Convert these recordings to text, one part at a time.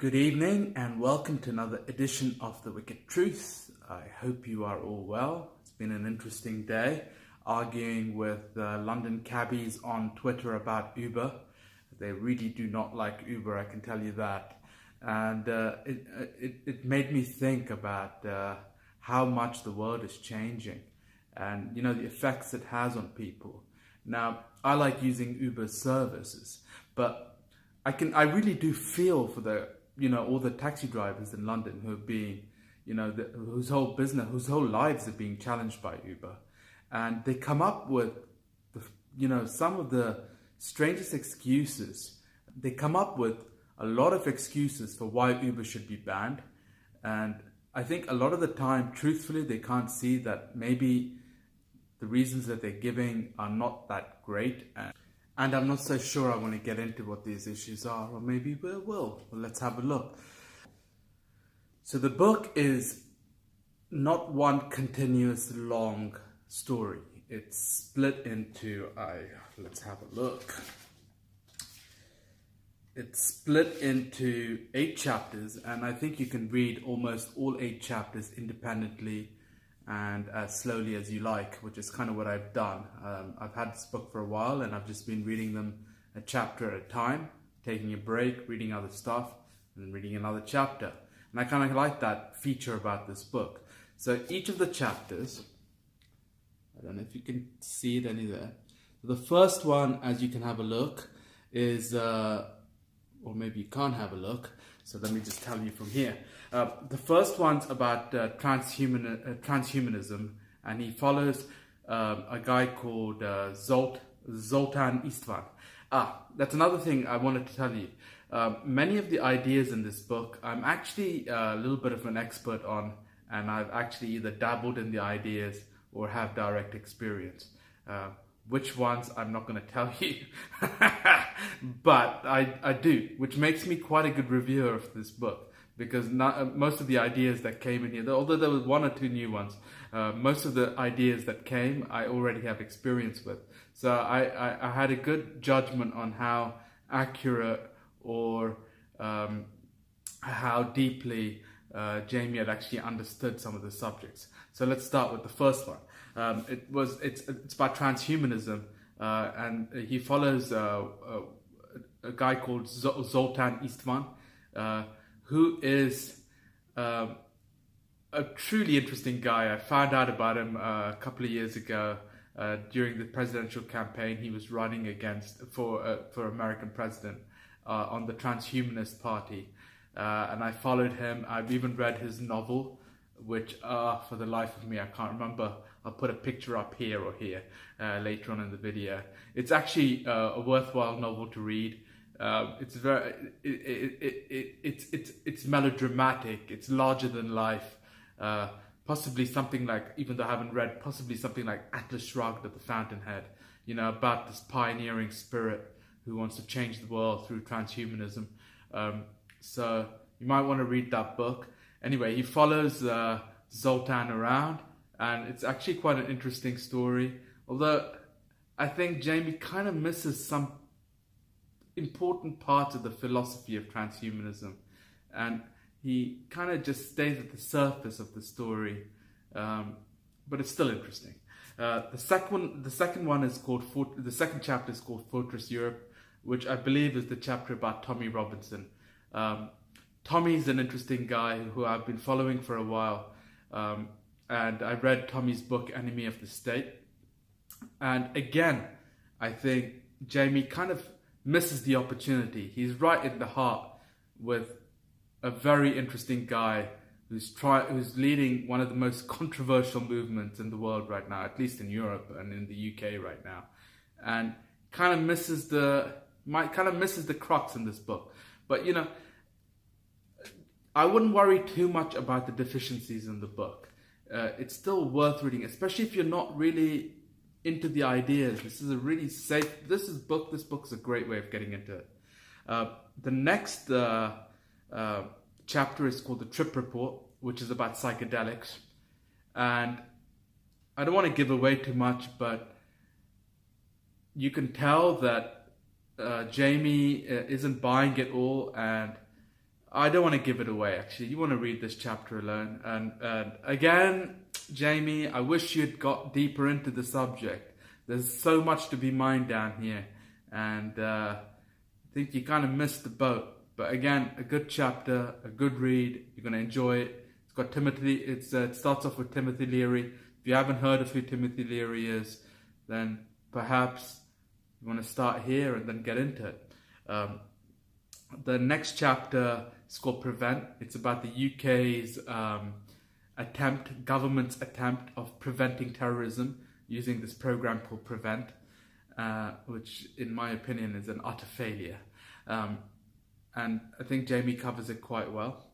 Good evening and welcome to another edition of The Wicked Truth. I hope you are all well. It's been an interesting day arguing with London cabbies on Twitter about Uber. They really do not like Uber, I can tell you that. And it made me think about how much the world is changing and the effects it has on people. Now, I like using Uber services, but I really do feel for all the taxi drivers in London who are being, whose whole lives are being challenged by Uber, and they come up with, some of the strangest excuses. They come up with a lot of excuses for why Uber should be banned, and I think a lot of the time, truthfully, they can't see that maybe the reasons that they're giving are not that great. And I'm not so sure I want to get into what these issues are, or maybe we will. Well, let's have a look. So the book is not one continuous long story. It's split into, let's have a look. It's split into 8 chapters, and I think you can read almost all 8 chapters independently and as slowly as you like, which is kind of what I've done. I've had this book for a while and I've just been reading them a chapter at a time, taking a break, reading other stuff, and reading another chapter. And I kind of like that feature about this book. So each of the chapters, I don't know if you can see it any there. The first one, as you can have a look, is, or maybe you can't have a look, so let me just tell you from here. The first one's about transhumanism, and he follows a guy called Zoltan Istvan. That's another thing I wanted to tell you. Many of the ideas in this book, I'm actually a little bit of an expert on, and I've actually either dabbled in the ideas or have direct experience. Which ones, I'm not going to tell you, but I do, which makes me quite a good reviewer of this book. Because most of the ideas that came in here, although there was 1 or 2 new ones, most of the ideas that came, I already have experience with. So I had a good judgment on how accurate or how deeply Jamie had actually understood some of the subjects. So let's start with the first one. It's about transhumanism, and he follows a guy called Zoltan Istvan, who is a truly interesting guy. I found out about him a couple of years ago during the presidential campaign. He was running for American president on the transhumanist party, and I followed him. I've even read his novel, which for the life of me I can't remember. I'll put a picture up here or here later on in the video. It's actually a worthwhile novel to read. It's very, it's melodramatic. It's larger than life. Possibly something like, even though I haven't read, possibly something like Atlas Shrugged at the Fountainhead. About this pioneering spirit who wants to change the world through transhumanism. So you might want to read that book. Anyway, he follows Zoltan around, and it's actually quite an interesting story. Although I think Jamie kind of misses some important parts of the philosophy of transhumanism, and he kind of just stays at the surface of the story, but it's still interesting. The second one is called the second chapter is called Fortress Europe, which I believe is the chapter about Tommy Robinson. Tommy's an interesting guy who I've been following for a while, and I read Tommy's book Enemy of the State, and again I think Jamie kind of misses the opportunity. He's right in the heart with a very interesting guy who's leading one of the most controversial movements in the world right now, at least in Europe and in the UK right now, and kind of misses the crux in this book. But I wouldn't worry too much about the deficiencies in the book. It's still worth reading, especially if you're not really into the ideas. This is a really safe. This book's a great way of getting into it. The next chapter is called The Trip Report, which is about psychedelics, and I don't want to give away too much, but you can tell that Jamie isn't buying it all, and I don't want to give it away, actually. You want to read this chapter alone. And again, Jamie, I wish you'd got deeper into the subject. There's so much to be mined down here. And I think you kind of missed the boat. But again, a good chapter, a good read. You're going to enjoy it. It's got Timothy. It starts off with Timothy Leary. If you haven't heard of who Timothy Leary is, then perhaps you want to start here and then get into it. The next chapter is called Prevent. It's about the UK's government's attempt of preventing terrorism using this program called Prevent, which in my opinion is an utter failure. And I think Jamie covers it quite well.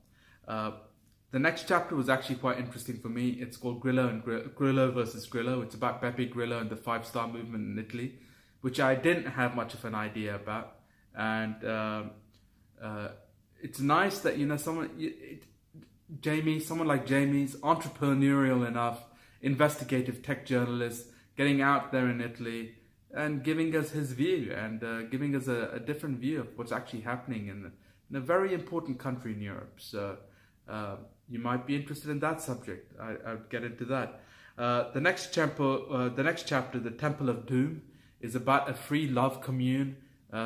The next chapter was actually quite interesting for me. It's called Grillo versus Grillo. It's about Beppe Grillo and the 5-star movement in Italy, which I didn't have much of an idea about. And it's nice that, someone like Jamie's entrepreneurial enough, investigative tech journalist, getting out there in Italy and giving us his view and giving us a different view of what's actually happening in a very important country in Europe. So you might be interested in that subject. I'll get into that. The next chapter, The Temple of Doom, is about a free love commune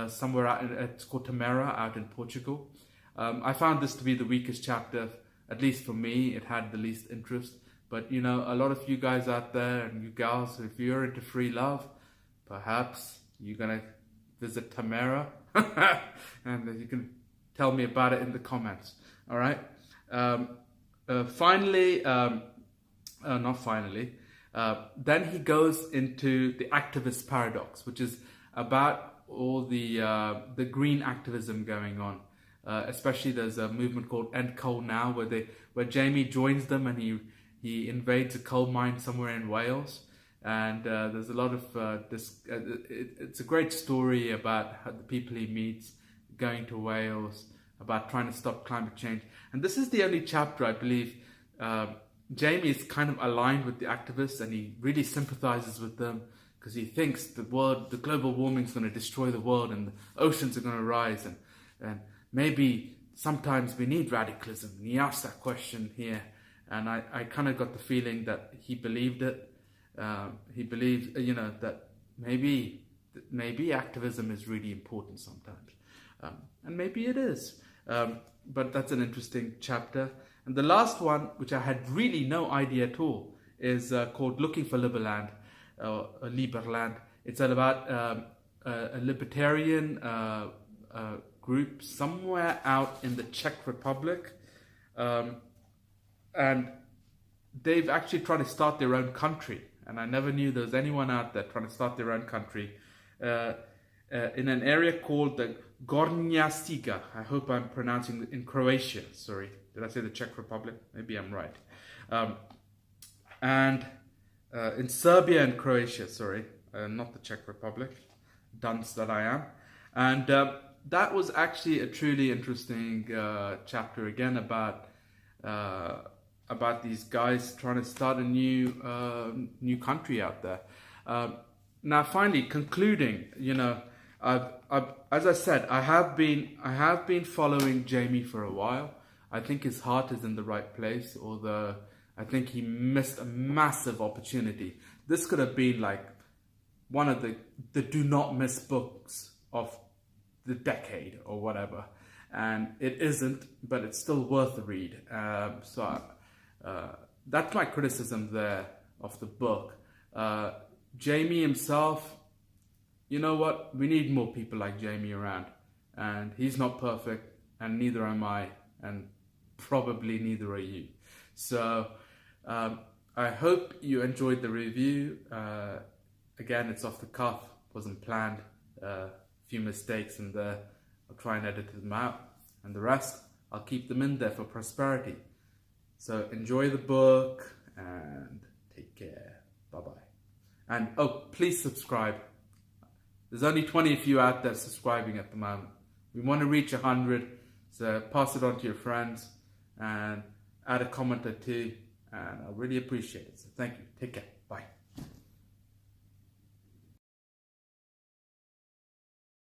somewhere out it's called Tamera, out in Portugal. I found this to be the weakest chapter, at least for me. It had the least interest. But, a lot of you guys out there and you gals, if you're into free love, perhaps you're going to visit Tamera and you can tell me about it in the comments. All right. Then he goes into the activist paradox, which is about all the green activism going on. Especially there's a movement called End Coal Now, where Jamie joins them and he invades a coal mine somewhere in Wales. And there's a lot of it's a great story about how the people he meets going to Wales, about trying to stop climate change. And this is the only chapter, I believe, Jamie is kind of aligned with the activists and he really sympathizes with them because he thinks the global warming is going to destroy the world and the oceans are going to rise and maybe sometimes we need radicalism. And he asked that question here, and I kind of got the feeling that he believed it. He believed, that maybe activism is really important sometimes, and maybe it is. But that's an interesting chapter. And the last one, which I had really no idea at all, is called Looking for Liberland, or Liberland. It's all about a libertarian group somewhere out in the Czech Republic. And they've actually tried to start their own country. And I never knew there was anyone out there trying to start their own country in an area called the Gornja Stiga. I hope I'm pronouncing it in Croatia. Sorry, did I say the Czech Republic? Maybe I'm right. And in Serbia and Croatia, sorry, not the Czech Republic, dunce that I am. And that was actually a truly interesting chapter again about these guys trying to start a new country out there. Now, finally, concluding, as I said, I have been following Jamie for a while. I think his heart is in the right place, although I think he missed a massive opportunity. This could have been like one of the do not miss books of the decade or whatever. And it isn't, but it's still worth the read. So that's my criticism there of the book. Jamie himself, you know what? We need more people like Jamie around. And he's not perfect, and neither am I, and probably neither are you. So I hope you enjoyed the review. Again, it's off the cuff, wasn't planned. Few mistakes in there. I'll try and edit them out, and the rest I'll keep them in there for prosperity. So enjoy the book and take care. Bye-bye. And please subscribe. There's only 20 of you out there subscribing at the moment. We want to reach 100, so pass it on to your friends and add a comment or two, and I really appreciate it. So thank you. Take care.